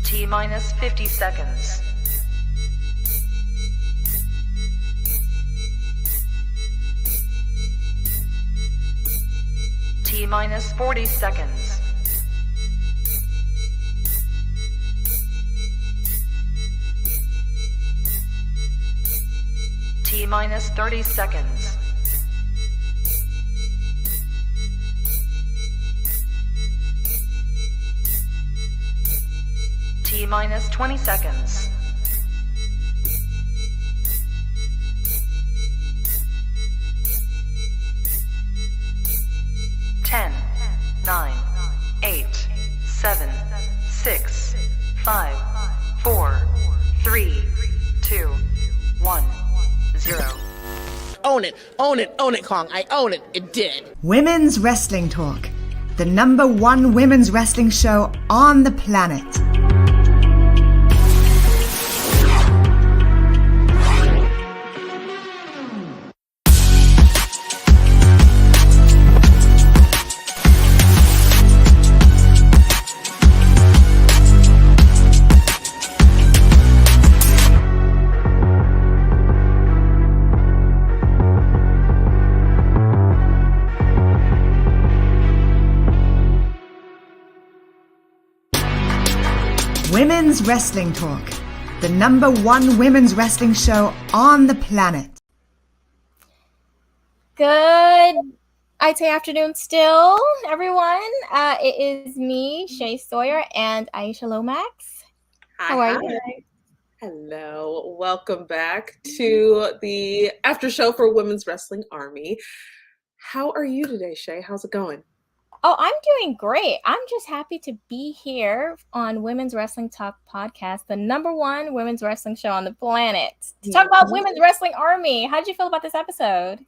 T minus 50 seconds. T minus 40 seconds. T minus 30 seconds. T minus 20 seconds. Ten, 9, 8, 7, 6, 5, 4, 3, 2, 1, 0. Own it, own it, own it, Kong. I own it. It did. Women's Wrestling Talk, the #1 women's wrestling show on the planet. Women's Wrestling Talk, the #1 women's wrestling show on the planet. Good, I'd say afternoon still, everyone. It is me, Shay Sawyer, and Aisha Lomax. How are you? Hello. Welcome back to the Aftershow for Women's Wrestling Army. How are you today, Shay? How's it going? Oh, I'm doing great. I'm just happy to be here on Women's Wrestling Talk podcast, the #1 women's wrestling show on the planet, to talk about Women's Wrestling Army. How did you feel about this episode?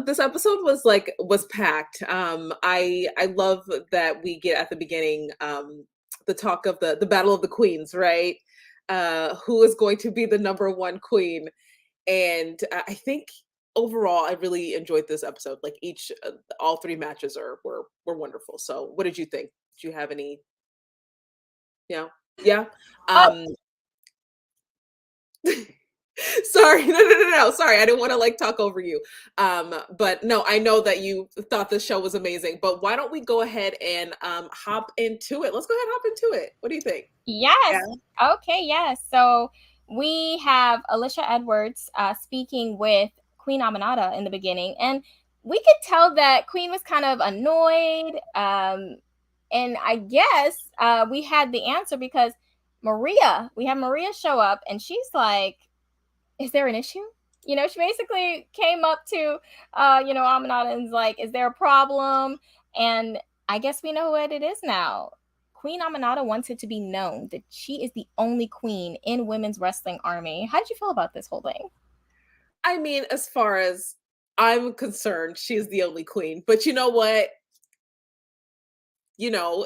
This episode was packed. I love that we get at the beginning the talk of the Battle of the Queens, right? Who is going to be the #1 queen? And I think overall, I really enjoyed this episode. Like all three matches were wonderful. So, what did you think? Did you have any? Yeah. Sorry, no. Sorry, I didn't want to talk over you. But no, I know that you thought the show was amazing. But why don't we go ahead and hop into it? Let's go ahead and hop into it. What do you think? Yes. Yeah. Okay. Yes. So we have Alicia Edwards speaking with Queen Aminata in the beginning, and we could tell that Queen was kind of annoyed. And I guess we had the answer because we have Maria show up, and she's like, is there an issue? She basically came up to, Aminata and's like, is there a problem? And I guess we know what it is now. Queen Aminata wants it to be known that she is the only queen in Women's Wrestling Army. How did you feel about this whole thing? I mean, as far as I'm concerned, she's the only queen. But you know what?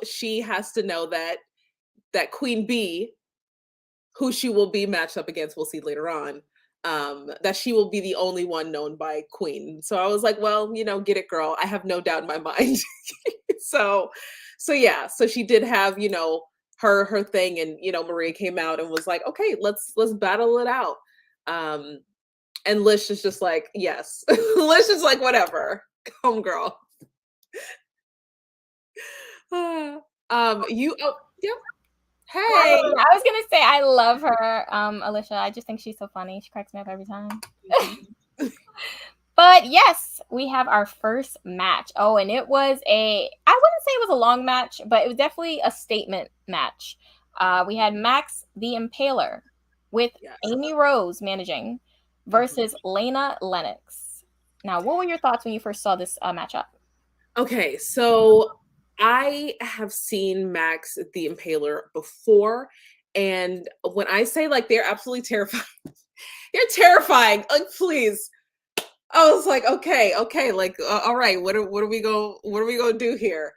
She has to know that Queen Bee, who she will be matched up against, we'll see later on, that she will be the only one known by Queen. So I was like, well, get it, girl. I have no doubt in my mind. So yeah, so she did have, her thing, and Maria came out and was like, okay, let's battle it out. And Lish is just like, yes. Lish is like, whatever. Home girl. Yeah. Hey. I was gonna say I love her, Alicia. I just think she's so funny. She cracks me up every time. But yes, we have our first match. Oh, and it was I wouldn't say it was a long match, but it was definitely a statement match. We had Max the Impaler with Amy Rose managing versus Layna Lennox. Now, what were your thoughts when you first saw this matchup? Okay, so I have seen Max the Impaler before, and when I say they're absolutely terrifying, they're terrifying. Please. I was like, okay, all right, what are we gonna do here?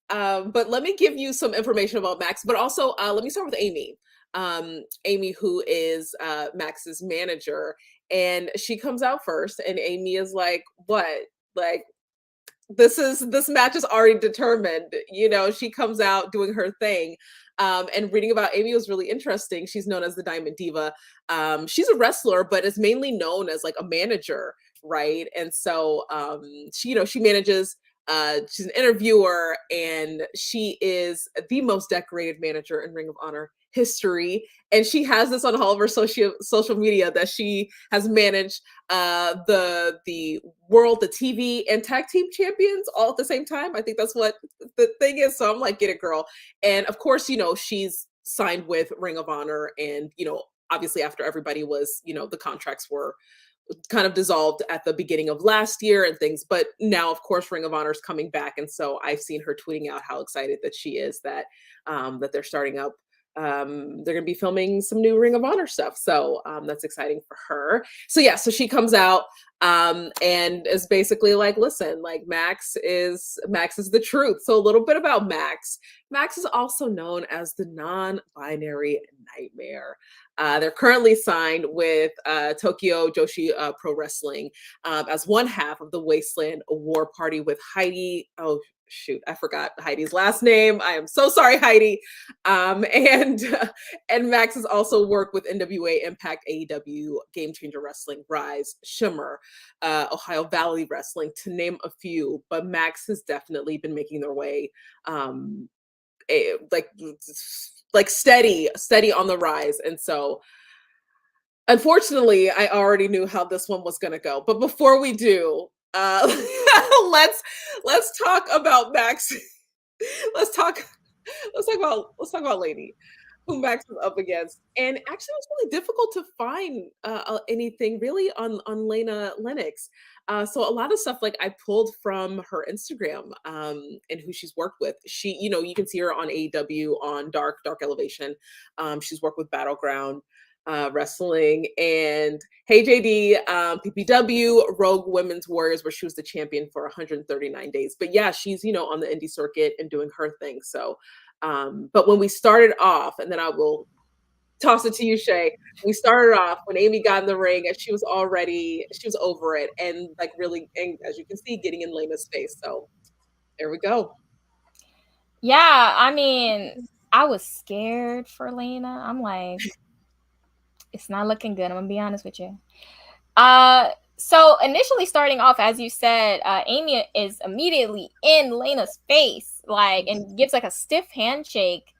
But let me give you some information about Max, but also let me start with Amy. Amy, who is Max's manager, and she comes out first, and Amy is like, what? this match is already determined. You know, she comes out doing her thing. And reading about Amy was really interesting. She's known as the Diamond Diva. She's a wrestler, but is mainly known as like a manager, right? And so she, you know, she manages. She's an interviewer, and she is the most decorated manager in Ring of Honor history. And she has this on all of her social media that she has managed the world, the TV, and tag team champions all at the same time. I think that's what the thing is. So I'm like, get it, girl. And of course, you know, she's signed with Ring of Honor, and you know, obviously after everybody was, you know, the contracts were kind of dissolved at the beginning of last year and things. But now, of course, Ring of Honor is coming back, and so I've seen her tweeting out how excited that she is that that they're starting up. They're going to be filming some new Ring of Honor stuff, so that's exciting for her. So yeah, so she comes out and is basically like, listen, like Max is the truth. So a little bit about Max. Max is also known as the non-binary nightmare. They're currently signed with Tokyo Joshi Pro Wrestling as one half of the Wasteland War Party with Heidi. Oh, shoot, I forgot Heidi's last name. I am so sorry, Heidi. And Max has also worked with NWA, Impact, AEW, Game Changer Wrestling, Rise, Shimmer, Ohio Valley Wrestling, to name a few. But Max has definitely been making their way like steady on the rise. And so unfortunately, I already knew how this one was going to go. But before we do, let's talk about Max. let's talk about Lady, who Max was up against. And actually, it was really difficult to find anything really on Layna Lennox. So a lot of stuff like I pulled from her Instagram and who she's worked with. She, you know, you can see her on AEW on Dark Elevation. She's worked with Battleground Wrestling and Hey JD, PPW, Rogue Women's Warriors, where she was the champion for 139 days. But yeah, she's, you know, on the indie circuit and doing her thing. So, but when we started off, and then I will toss it to you, Shay. We started off when Amy got in the ring, and she was over it, and like really, and as you can see, getting in Layna's face. So there we go. Yeah, I mean, I was scared for Layna. I'm like, it's not looking good. I'm gonna be honest with you. So initially starting off, as you said, Amy is immediately in Layna's face, like, and gives like a stiff handshake,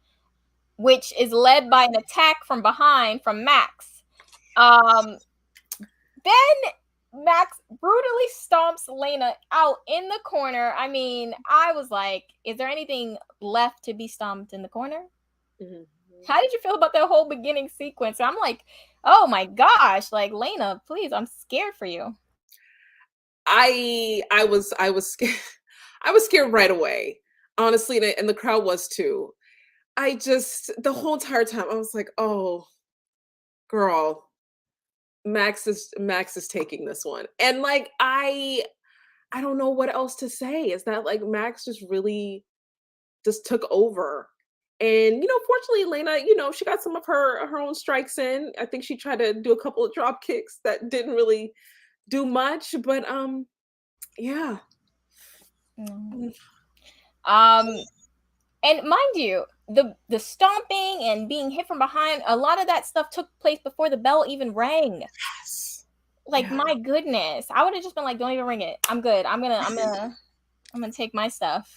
which is led by an attack from behind from Max. Then Max brutally stomps Layna out in the corner. I mean, I was like, is there anything left to be stomped in the corner? Mm-hmm. How did you feel about that whole beginning sequence? I'm like, oh my gosh, like Layna, please, I'm scared for you. I was scared. I was scared right away, honestly, and the crowd was too. I just, the whole entire time I was like, oh girl, Max is taking this one. And like I don't know what else to say. Is that like Max just really just took over. And, you know, fortunately, Layna, you know, she got some of her own strikes in. I think she tried to do a couple of drop kicks that didn't really do much, but yeah. And mind you, the stomping and being hit from behind, a lot of that stuff took place before the bell even rang. Yes. Like, yeah. My goodness. I would have just been like, don't even ring it. I'm good. I'm gonna take my stuff.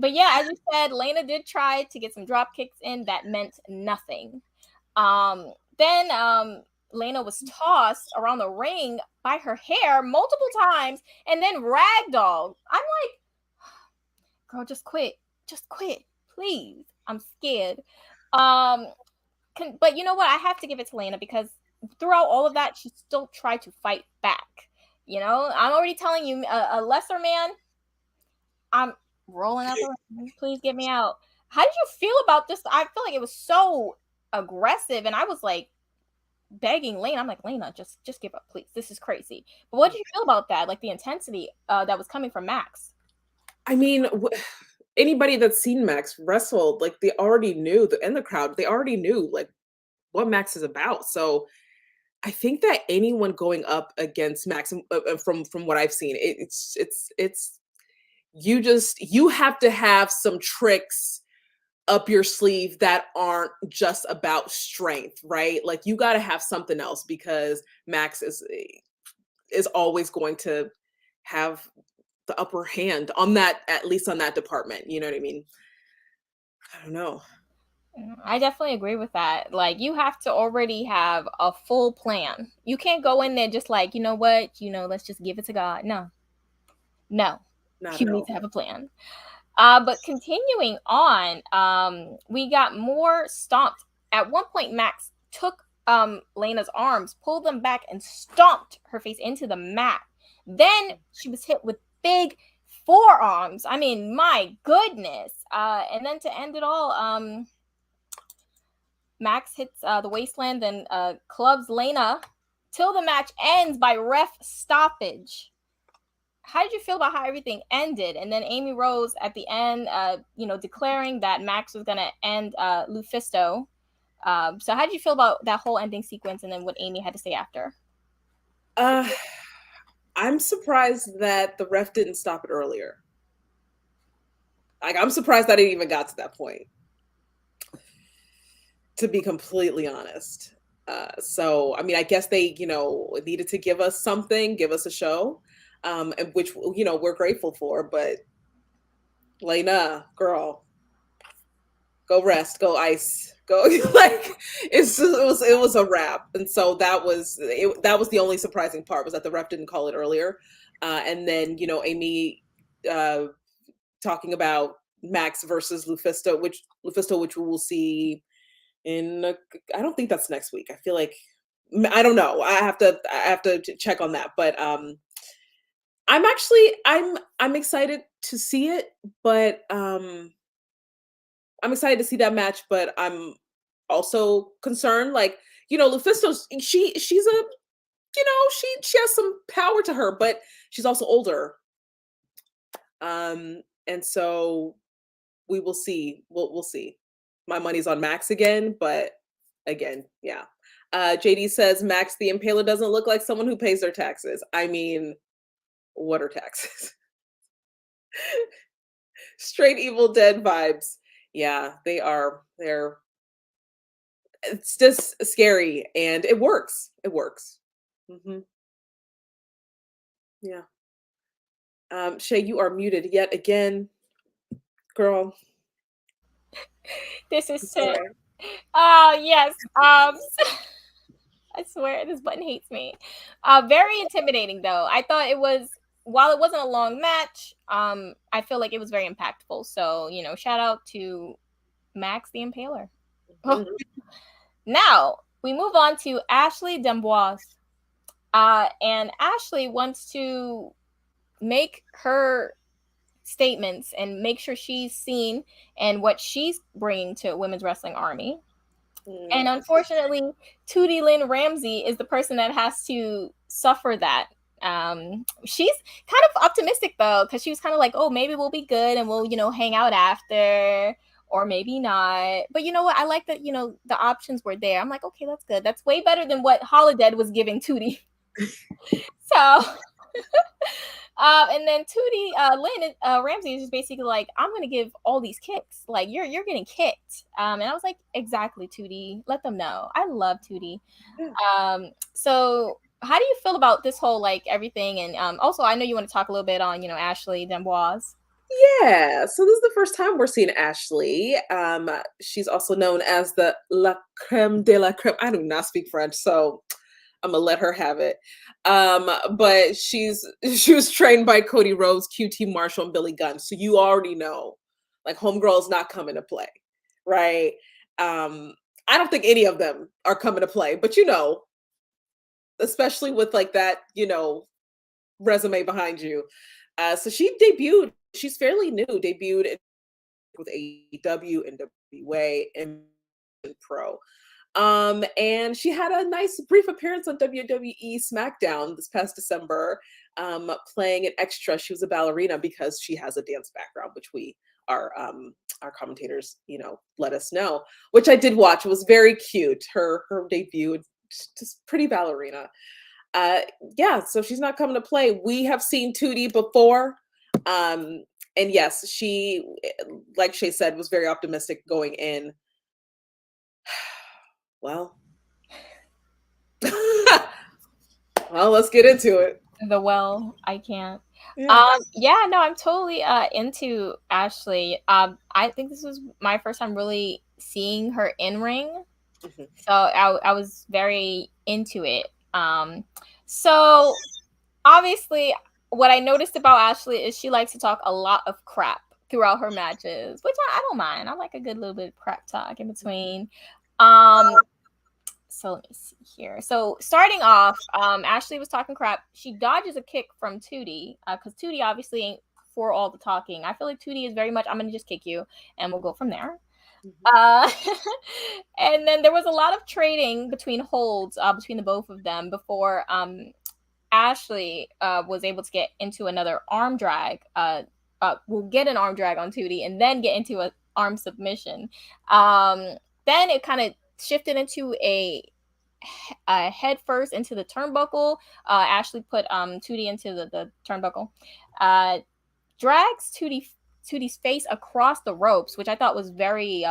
But yeah, as you said, Layna did try to get some drop kicks in. That meant nothing. Then Layna was tossed around the ring by her hair multiple times and then ragdolled. I'm like, girl, just quit, please. I'm scared. But you know what? I have to give it to Layna, because throughout all of that, she still tried to fight back. You know, I'm already telling you, a lesser man, I'm rolling out the ring. Please get me out. How did you feel about this? I feel like it was so aggressive, and I was like begging Layna. I'm like, Layna, just give up, please. This is crazy. But what did you feel about that? Like the intensity that was coming from Max? I mean, anybody that's seen Max wrestle, like they already knew, in the crowd, they already knew like what Max is about. So I think that anyone going up against Max, from what I've seen, it's you have to have some tricks up your sleeve that aren't just about strength, right? Like you got to have something else because Max is always going to have the upper hand on that, at least on that department. You know what I mean? I don't know. I definitely agree with that. Like, you have to already have a full plan. You can't go in there just like, you know what, let's just give it to God. No, Not you at need all. to have a plan. But continuing on, we got more stomped. At one point, Max took Layna's arms, pulled them back, and stomped her face into the mat. Then she was hit with big forearms. I mean, my goodness. And then to end it all, Max hits the wasteland and clubs Layna till the match ends by ref stoppage. How did you feel about how everything ended? And then Amy Rose at the end, declaring that Max was going to end Lufisto. So how did you feel about that whole ending sequence and then what Amy had to say after? I'm surprised that the ref didn't stop it earlier. Like, I'm surprised that it even got to that point, to be completely honest. So, I mean, I guess they, needed to give us something, give us a show, and which, we're grateful for. But Layna, girl, go rest, go ice, go. Like, it was a wrap. And so that was the only surprising part, was that the ref didn't call it earlier. And then, Amy talking about Max versus Lufisto, which we will see I don't think that's next week. I feel like, I don't know. I have to check on that. But I'm excited to see it. But I'm excited to see that match. But I'm also concerned. Like, Lufisto's she's a she has some power to her, but she's also older. And so we will see. We'll see. My money's on Max again, but again, yeah. JD says Max the Impaler doesn't look like someone who pays their taxes. I mean, what are taxes? Straight Evil Dead vibes. Yeah, they are. It's just scary, and it works. It works. Mm-hmm. Yeah. Shay, you are muted yet again, girl. This is it. Oh, yes. I swear this button hates me. Very intimidating though. I thought while it wasn't a long match, I feel like it was very impactful. So, shout out to Max the Impaler. Mm-hmm. Now we move on to Ashley D'Amboise. And Ashley wants to make her statements and make sure she's seen and what she's bringing to Women's Wrestling Army. And unfortunately, Tootie Lynn Ramsey is the person that has to suffer that. She's kind of optimistic though, because she was kind of like, oh, maybe we'll be good and we'll, hang out after, or maybe not. But you know what? I like that, the options were there. I'm like, okay, that's good. That's way better than what Holodead was giving Tootie. So, and then Tootie Lynn Ramsey is just basically like, I'm gonna give all these kicks. Like you're getting kicked. And I was like, exactly, Tootie. Let them know. I love Tootie. So how do you feel about this whole like everything? And also, I know you want to talk a little bit on Ashley D'Amboise. Yeah, so this is the first time we're seeing Ashley. She's also known as the La Creme de la Creme. I do not speak French, so I'm gonna let her have it. But she was trained by Cody Rhodes, QT Marshall, and Billy Gunn. So you already know, like, homegirl's not coming to play, right? I don't think any of them are coming to play, but especially with like that, resume behind you. So she debuted. She's fairly new. Debuted with AEW and NWA and Pro. And she had a nice brief appearance on WWE SmackDown this past December, playing an extra. She was a ballerina because she has a dance background, which our commentators, let us know, which I did watch. It was very cute. Her debut, just pretty ballerina. Yeah, so she's not coming to play. We have seen Tootie before. And yes, she, like Shay said, was very optimistic going in. Well, well, let's get into it. I can't. Yeah. Yeah, no, I'm totally into Ashley. I think this was my first time really seeing her in ring. Mhm. So I was very into it. So obviously what I noticed about Ashley is she likes to talk a lot of crap throughout her matches, which I don't mind. I like a good little bit of crap talk in between. So let me see here. So starting off, Ashley was talking crap. She dodges a kick from Tootie because Tootie obviously ain't for all the talking. I feel like Tootie is very much, I'm going to just kick you and we'll go from there. Uh, and then there was a lot of trading between holds between the both of them before Ashley was able to get into another arm drag. Will get an arm drag on Tootie and then get into an arm submission. Then it kind of shifted into a head first into the turnbuckle. Ashley put Tootie into the turnbuckle. Drags Tootie's face across the ropes, which I thought was very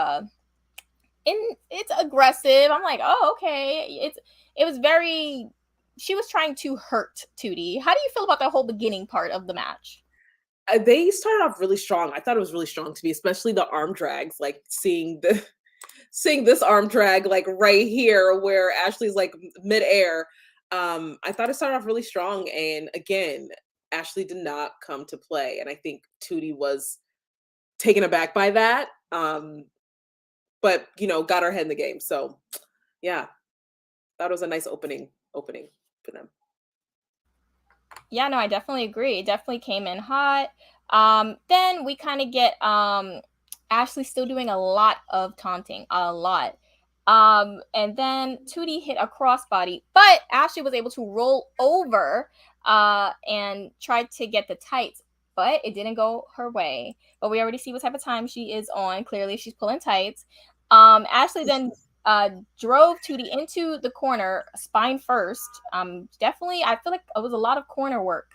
it's aggressive. I'm like, oh, okay. It was very. She was trying to hurt Tootie. How do you feel about the whole beginning part of the match? They started off really strong. I thought it was really strong to me, especially the arm drags, like seeing this arm drag like right here where Ashley's like midair. I thought it started off really strong, and again, Ashley did not come to play, and I think Tootie was taken aback by that. But got her head in the game. So yeah, that was a nice opening for them. Yeah, no, I definitely agree. It definitely came in hot. Then we kind of get Ashley still doing a lot of taunting, a lot. And then Tootie hit a crossbody, but Ashley was able to roll over and tried to get the tights, but it didn't go her way. But we already see what type of time she is on. Clearly, she's pulling tights. Ashley then drove Tootie into the corner, spine first. Definitely, I feel like it was a lot of corner work,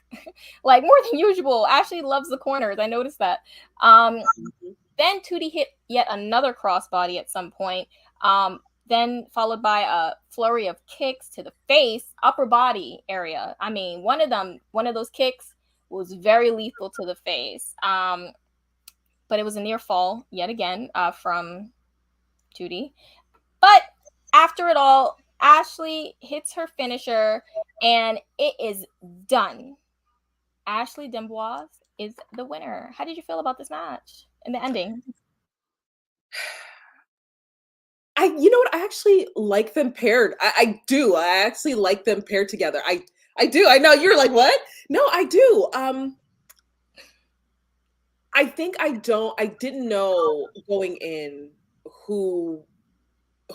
like more than usual. Ashley loves the corners. I noticed that. Then Tootie hit yet another crossbody at some point. Then followed by a flurry of kicks to the face, upper body area. I mean, one of those kicks was very lethal to the face. But it was a near fall yet again from Tootie. But after it all, Ashley hits her finisher and it is done. Ashley D'Amboise is the winner. How did you feel about this match and the ending? You know what? I actually like them paired. I do. I actually like them paired together. I do. I know you're like, what? No, I do. I think I didn't know going in who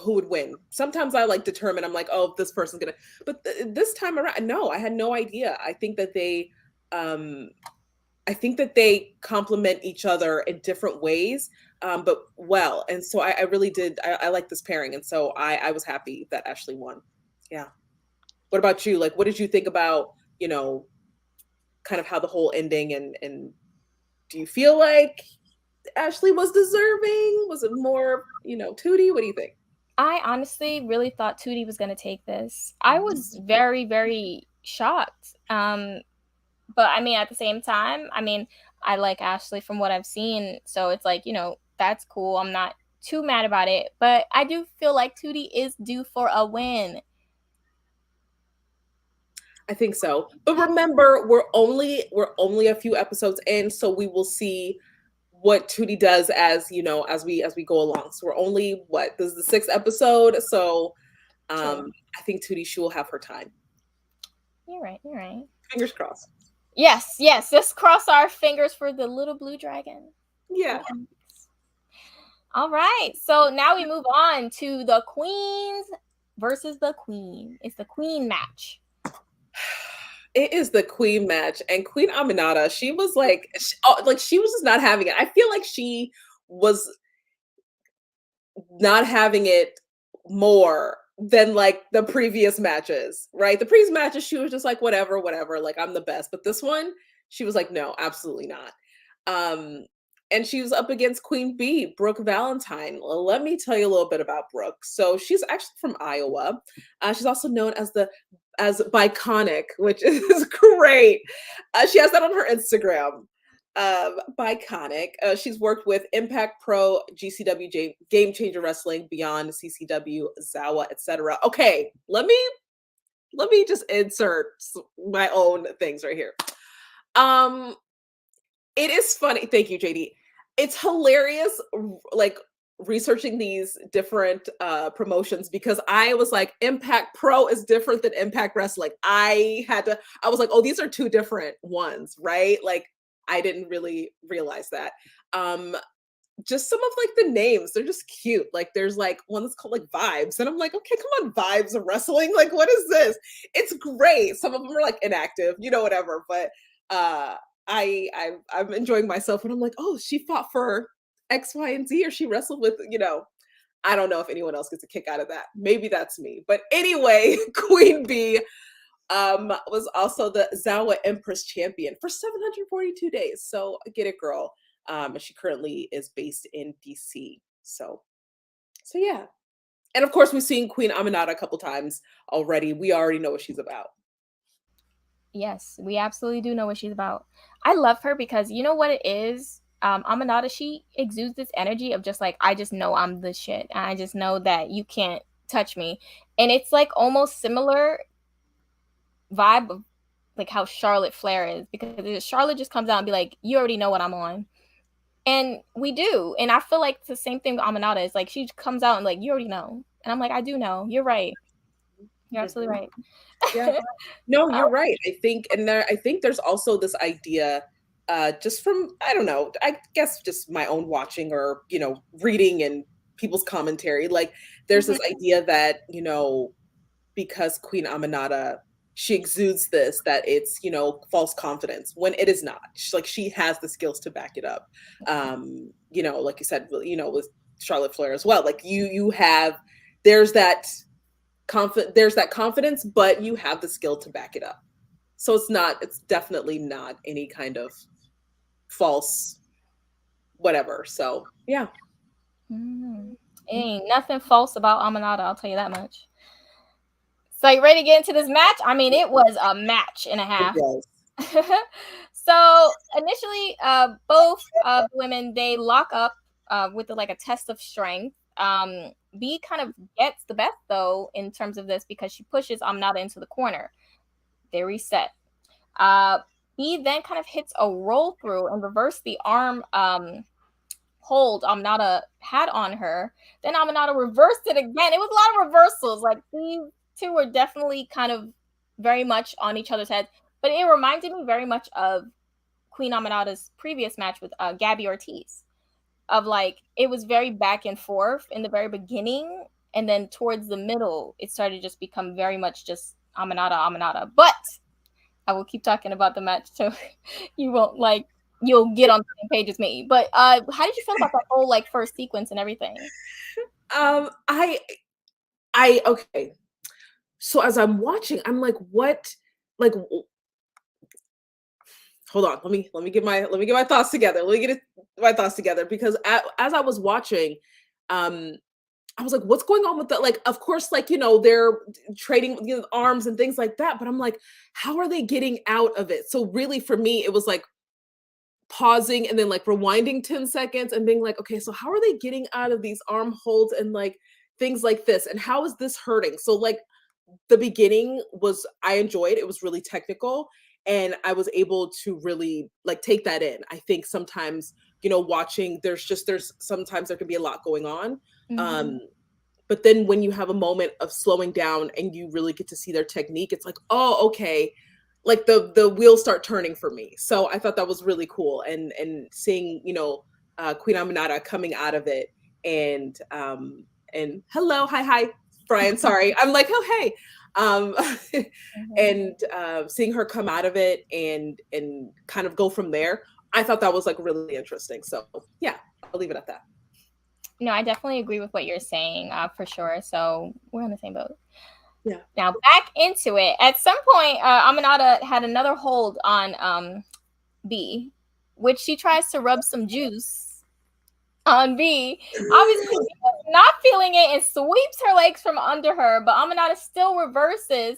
would win. Sometimes I like determine, I'm like, oh, this person's gonna, but this time around, no, I had no idea. I think that they complement each other in different ways, but well. And so I really did. I like this pairing, and so I was happy that Ashley won. Yeah. What about you? Like, what did you think about kind of how the whole ending and do you feel like Ashley was deserving? Was it more Tootie? What do you think? I honestly really thought Tootie was going to take this. I was very, very shocked. But I mean, at the same time, I mean, I like Ashley from what I've seen. So it's like, that's cool. I'm not too mad about it. But I do feel like Tootie is due for a win. I think so. But remember, we're only a few episodes in, so we will see what Tootie does as as we go along. So we're only this is the 6th episode, so I think Tootie, she will have her time. You're right. Fingers crossed. Yes. Let's cross our fingers for the little blue dragon. Yeah. All right. So now we move on to the Queens versus the Queen. It's the Queen match. It is the Queen match, and Queen Aminata, she was she was just not having it. I feel like she was not having it more than like the previous matches, right? The previous matches, she was just like, whatever, like I'm the best. But this one, she was like, no, absolutely not. And she was up against Queen Bee, Brooke Valentine. Well, let me tell you a little bit about Brooke. So she's actually from Iowa. She's also known as Biconic, which is great. She has that on her Instagram. Biconic. She's worked with Impact Pro, GCW, Game Changer Wrestling, Beyond, CCW, Zawa, etc. Okay, let me just insert my own things right here. It is funny. Thank you, JD. It's hilarious, like researching these different promotions, because I was like, Impact Pro is different than Impact Wrestling. I was like, oh, these are two different ones, right? Like, I didn't really realize that. Just some of like the names, they're just cute. Like there's like one that's called like Vibes, and I'm like, okay, come on, Vibes of Wrestling. Like, what is this? It's great. Some of them are like inactive, whatever. But I'm enjoying myself, and I'm like, oh, she fought for X, Y, and Z, or she wrestled with, I don't know if anyone else gets a kick out of that. Maybe that's me. But anyway, Queen Bee was also the Zawa Empress champion for 742 days. So get it, girl. She currently is based in DC. So yeah. And of course, we've seen Queen Aminata a couple times already. We already know what she's about. Yes, we absolutely do know what she's about. I love her because you know what it is? Aminata, she exudes this energy of just like, I just know I'm the shit. I just know that you can't touch me. And it's like almost similar vibe of like how Charlotte Flair is, because Charlotte just comes out and be like, you already know what I'm on. And we do. And I feel like it's the same thing with Aminata. It's like she comes out and like, you already know. And I'm like, I do know. You're right. You're absolutely right. Yeah. No, you're right. I think there's also this idea, just from, I don't know, I guess just my own watching or, reading and people's commentary. Like there's this idea that, because Queen Aminata, she exudes this, that it's, false confidence, when it is not. She has the skills to back it up. Like you said, with Charlotte Flair as well. Like you have, there's that confidence, but you have the skill to back it up. So it's definitely not any kind of false whatever. So yeah. Ain't nothing false about Aminata, I'll tell you that much. So you ready to get into this match? I mean, it was a match and a half. So initially, both women, they lock up with like a test of strength. Bee kind of gets the best though in terms of this because she pushes Aminata into the corner. They reset. Bee then kind of hits a roll through and reverse the arm hold Aminata had on her. Then Aminata reversed it again. It was a lot of reversals. Like these two were definitely kind of very much on each other's heads. But it reminded me very much of Queen Aminata's previous match with Gabby Ortiz. Of like, it was very back and forth in the very beginning. And then towards the middle, it started to just become very much just Aminata. But I will keep talking about the match so you won't you'll get on the same page as me. But how did you feel about that whole like first sequence and everything? Okay. So as I'm watching, I'm like, what? Like, hold on. Let me get my thoughts together. My thoughts together, because as I was watching, I was like, what's going on with that? Like, of course, like, they're trading arms and things like that. But I'm like, how are they getting out of it? So really for me, it was like pausing and then like rewinding 10 seconds and being like, okay, so how are they getting out of these arm holds and like things like this? And how is this hurting? So like the beginning I enjoyed, it was really technical. And I was able to really like take that in. I think sometimes, watching, there's sometimes there can be a lot going on. But then when you have a moment of slowing down and you really get to see their technique, it's like, oh, okay. Like the wheels start turning for me. So I thought that was really cool. And seeing, Queen Aminata coming out of it and hello, hi, Brian, sorry. I'm like, oh, hey. And seeing her come out of it and kind of go from there, I thought that was like really interesting. So yeah, I'll leave it at that. No, I definitely agree with what you're saying, for sure. So we're on the same boat. Yeah. Now back into it. At some point, Aminata had another hold on B, which she tries to rub some juice on B. Obviously, B was not feeling it and sweeps her legs from under her, but Aminata still reverses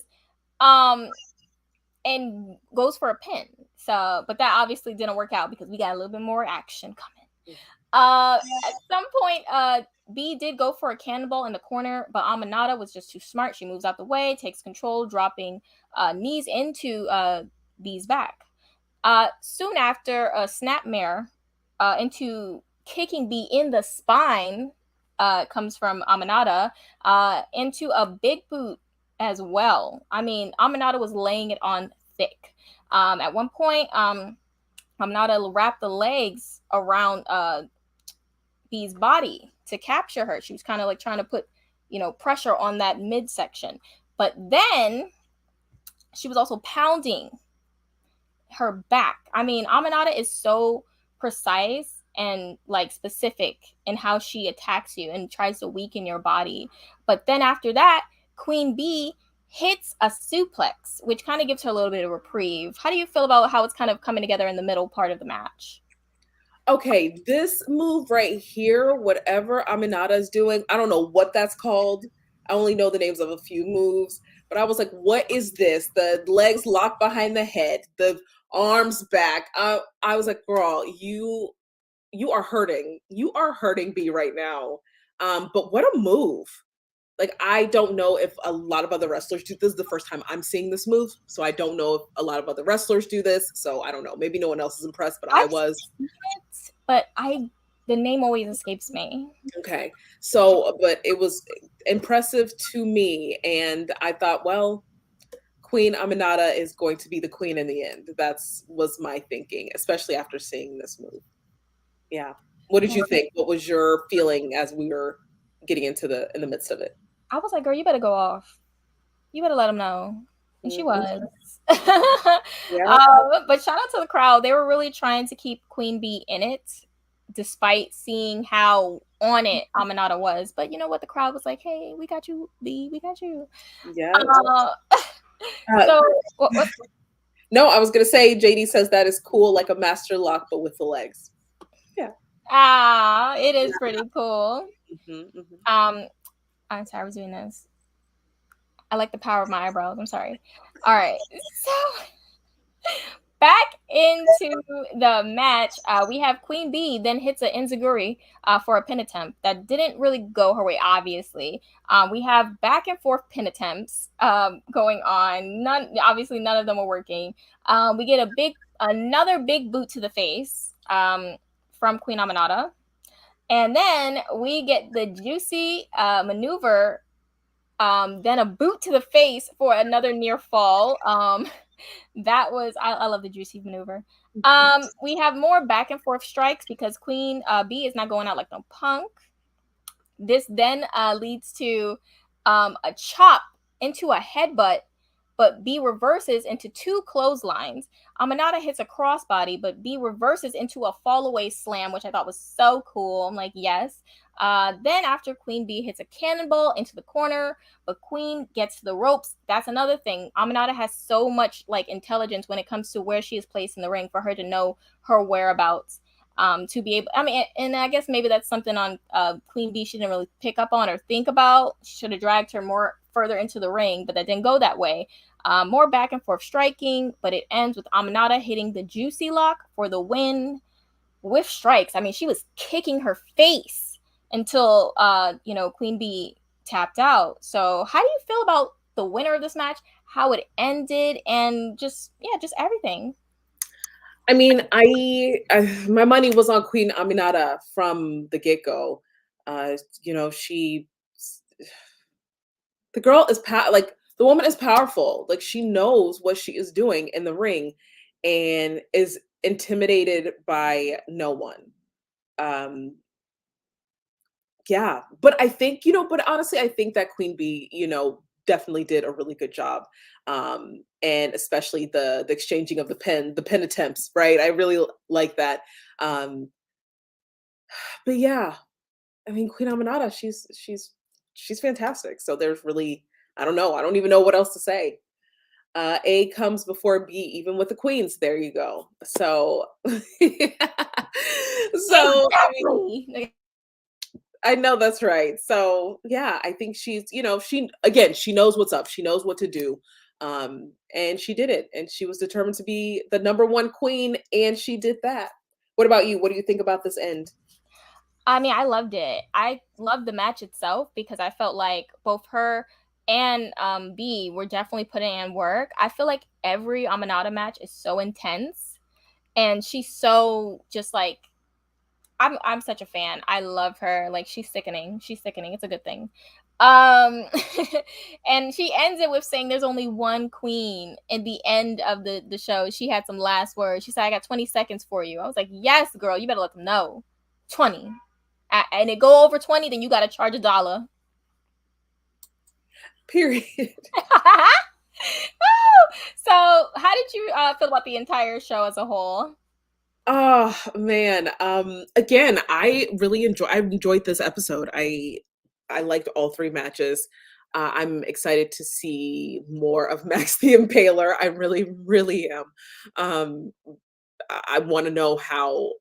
and goes for a pin. So, but that obviously didn't work out because we got a little bit more action coming. At some point, B did go for a cannonball in the corner, but Aminata was just too smart. She moves out the way, takes control, dropping knees into B's back. Soon after, a snapmare into kicking B in the spine comes from Aminata into a big boot as well. I mean, Aminata was laying it on thick. At one point, Aminata wrapped the legs around B's body to capture her. She was kind of like trying to put, pressure on that midsection. But then she was also pounding her back. I mean, Aminata is so precise and like specific in how she attacks you and tries to weaken your body. But then after that, Queen B hits a suplex, which kind of gives her a little bit of reprieve. How do you feel about how it's kind of coming together in the middle part of the match? Okay, this move right here, whatever Aminata is doing, I don't know what that's called. I only know the names of a few moves, but I was like, what is this? The legs locked behind the head, the arms back. I was like, girl, you are hurting. You are hurting B right now. But what a move. Like, I don't know if a lot of other wrestlers do this. Is the first time I'm seeing this move, so I don't know if a lot of other wrestlers do this. So I don't know. Maybe no one else is impressed, but I was. But the name always escapes me. Okay. So, but it was impressive to me, and I thought, well, Queen Aminata is going to be the queen in the end. Was my thinking, especially after seeing this move. Yeah. What did you think? What was your feeling as we were getting in the midst of it? I was like, girl, you better go off. You better let them know. And she was. Yeah. But shout out to the crowd. They were really trying to keep Queen B in it, despite seeing how on it Aminata was. But you know what? The crowd was like, hey, we got you, B. We got you. Yeah. So, no, I was going to say, JD says that is cool, like a master lock, but with the legs. Yeah. It is pretty cool. Mm-hmm. I'm sorry, I was doing this. I like the power of my eyebrows. I'm sorry. All right. So back into the match, we have Queen B then hits an enziguri for a pin attempt that didn't really go her way, obviously. We have back and forth pin attempts going on. Obviously, none of them were working. We get another big boot to the face from Queen Aminata. And then we get the juicy maneuver, then a boot to the face for another near fall. That was, I love the juicy maneuver. We have more back and forth strikes because Queen B is not going out like no punk. This then leads to a chop into a headbutt, but B reverses into two clotheslines. Aminata hits a crossbody, but B reverses into a fall away slam, which I thought was so cool. I'm like, yes. Then after Queen B hits a cannonball into the corner, but Queen gets to the ropes. That's another thing. Aminata has so much like intelligence when it comes to where she is placed in the ring for her to know her whereabouts. To be able, I mean, and I guess maybe that's something on Queen B she didn't really pick up on or think about. She should have dragged her more further into the ring, but that didn't go that way. More back and forth striking, but it ends with Aminata hitting the juicy lock for the win with strikes. I mean, she was kicking her face until Queen B tapped out. So how do you feel about the winner of this match, how it ended, and just everything? I mean, my money was on Queen Aminata from the get-go. The girl is the woman is powerful. Like, she knows what she is doing in the ring and is intimidated by no one. Yeah, but I think, but honestly, I think that Queen B, definitely did a really good job. And especially the exchanging of the pin attempts, right? I really like that. But yeah, I mean, Queen Aminata, she's fantastic. So there's really, I don't know. I don't even know what else to say. A comes before B, even with the queens. There you go. So, so I mean, Exactly. I know that's right. So yeah, I think she's, she again, she knows what's up. She knows what to do. And she did it. And she was determined to be the number one queen, and she did that. What about you? What do you think about this end? I mean, I loved it. I loved the match itself because I felt like both her and B were definitely putting in work. I feel like every Aminata match is so intense, and she's so just like I'm such a fan. I love her. Like she's sickening. She's sickening. It's a good thing. Um and she ends it with saying there's only one queen in the end of the show. She had some last words. She said, I got 20 seconds for you. I was like, yes, girl, you better let them know. 20. And it go over 20, then you gotta charge $1. Period. So how did you feel about the entire show as a whole? Oh man. Again, I enjoyed this episode. I liked all three matches. I'm excited to see more of Max the Impaler. I really, really am. Um, I want to know how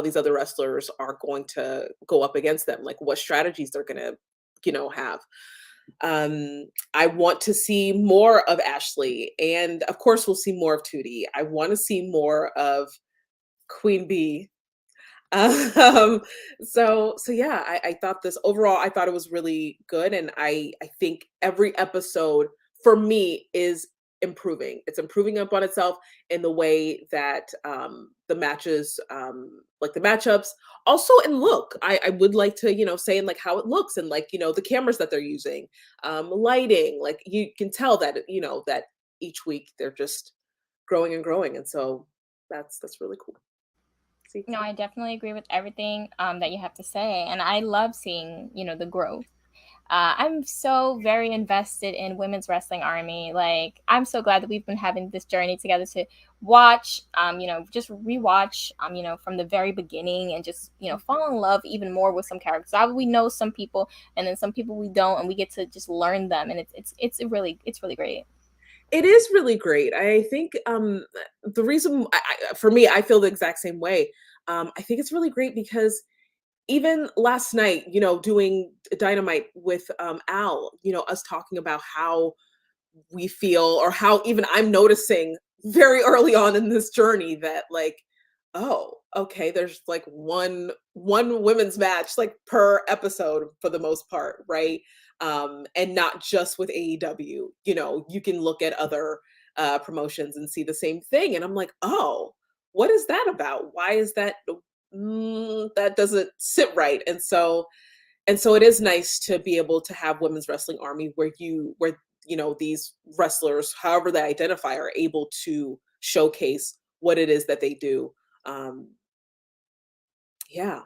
these other wrestlers are going to go up against them, like what strategies they're gonna, have. I want to see more of Ashley, and of course, we'll see more of Tootie. I want to see more of Queen Bee. Um, so yeah, I thought this overall, I thought it was really good, and I think every episode for me is improving. It's improving up on itself in the way that the matches, like the matchups, also in look. I would like to say in like how it looks and like the cameras that they're using, lighting. Like you can tell that that each week they're just growing and growing, and so that's really cool. See. No, I definitely agree with everything that you have to say, and I love seeing the growth. I'm so very invested in Women's Wrestling Army. Like, I'm so glad that we've been having this journey together to watch, just rewatch, from the very beginning and just, fall in love even more with some characters. We know some people, and then some people we don't, and we get to just learn them, and it's really great. It is really great. I think the reason for me, I feel the exact same way. I think it's really great because even last night, doing Dynamite with Al, us talking about how we feel or how even I'm noticing very early on in this journey that like, oh, okay, there's like one women's match like per episode for the most part, right? And not just with AEW. You can look at other promotions and see the same thing, and I'm like, oh, what is that about? Why is that? That doesn't sit right, and so it is nice to be able to have Women's Wrestling Army where these wrestlers, however they identify, are able to showcase what it is that they do. Um, yeah,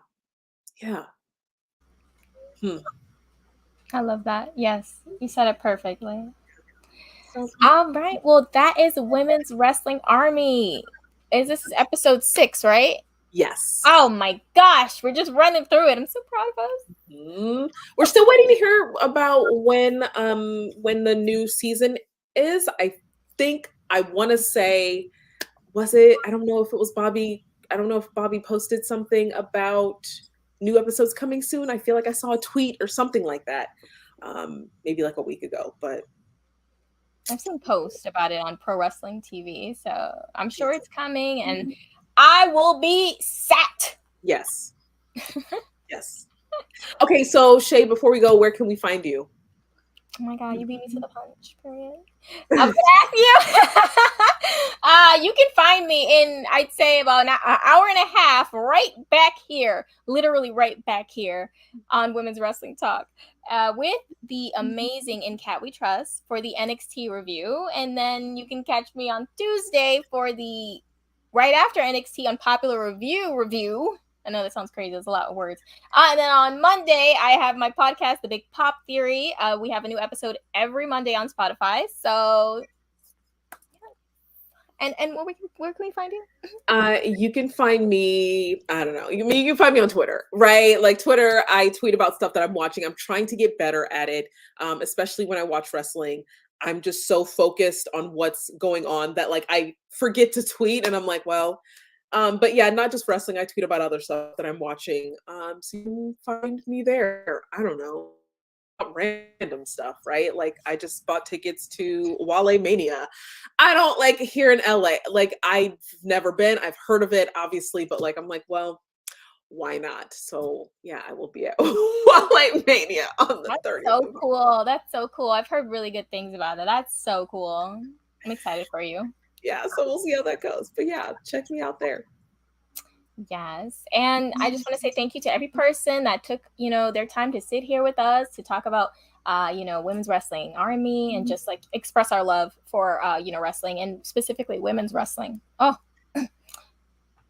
yeah. Hmm. I love that. Yes, you said it perfectly. So All right. Well, that is Women's Wrestling Army. This is episode 6, right? yes. Oh my gosh, we're just running through it. I'm so proud of us. We're still waiting to hear about when the new season is. I think I want to say, was it? I don't know if it was Bobby. I don't know if Bobby posted something about new episodes coming soon. I feel like I saw a tweet or something like that, maybe like a week ago. But I've seen posts about it on Pro Wrestling TV, so I'm sure it's coming, and I will be sat. yes, yes. Okay, so Shay, before we go, where can we find you? Oh my god, you beat me to the punch, period. I'm gonna ask you. You can find me in, I'd say, about an hour and a half, right back here, literally right back here on Women's Wrestling Talk, with the amazing In Cat We Trust for the NXT review, and then you can catch me on Tuesday for the right after NXT Unpopular Review. I know that sounds crazy. There's a lot of words. And then on Monday, I have my podcast, The Big Pop Theory. We have a new episode every Monday on Spotify. So And where can we find you? You can find me, I don't know. You can find me on Twitter, right? Like Twitter, I tweet about stuff that I'm watching. I'm trying to get better at it, especially when I watch wrestling. I'm just so focused on what's going on that like I forget to tweet, and I'm like, well, but yeah, not just wrestling. I tweet about other stuff that I'm watching. So you can find me there. I don't know, random stuff, right? Like I just bought tickets to Wale Mania. I don't like here in LA. Like I've never been. I've heard of it, obviously, but like I'm like, well, why not? So yeah, I will be at Wale Mania on the 30th. So cool. That's so cool. I've heard really good things about it. That's so cool. I'm excited for you. Yeah, so we'll see how that goes. But yeah, check me out there. Yes. And I just want to say thank you to every person that took, their time to sit here with us to talk about, women's wrestling, RME, and just like express our love for, wrestling and specifically women's wrestling. Oh,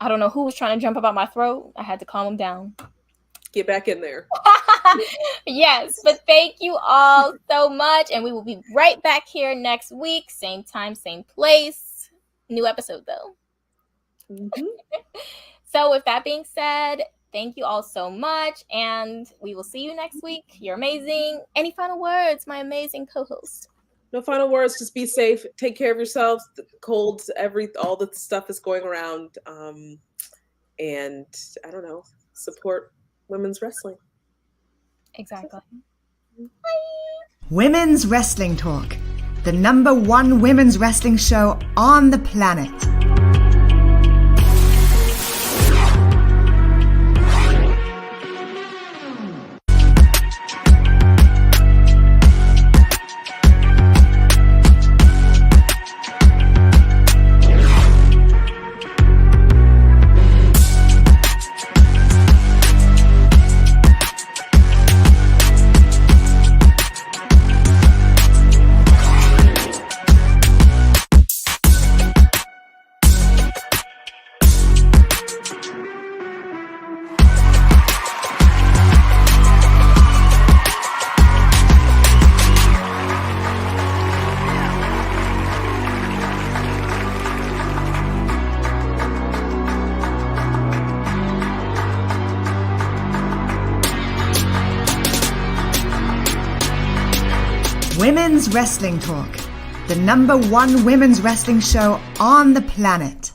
I don't know who was trying to jump about my throat. I had to calm him down. Get back in there. Yes, but thank you all so much. And we will be right back here next week. Same time, same place. New episode, though. Mm-hmm. So with that being said, thank you all so much. And we will see you next week. You're amazing. Any final words, my amazing co-host? No final words. Just be safe. Take care of yourselves. The colds, all the stuff is going around. And I don't know, support women's wrestling. Exactly. Bye. Women's Wrestling Talk, the #1 women's wrestling show on the planet. Women's Wrestling Talk, the #1 women's wrestling show on the planet.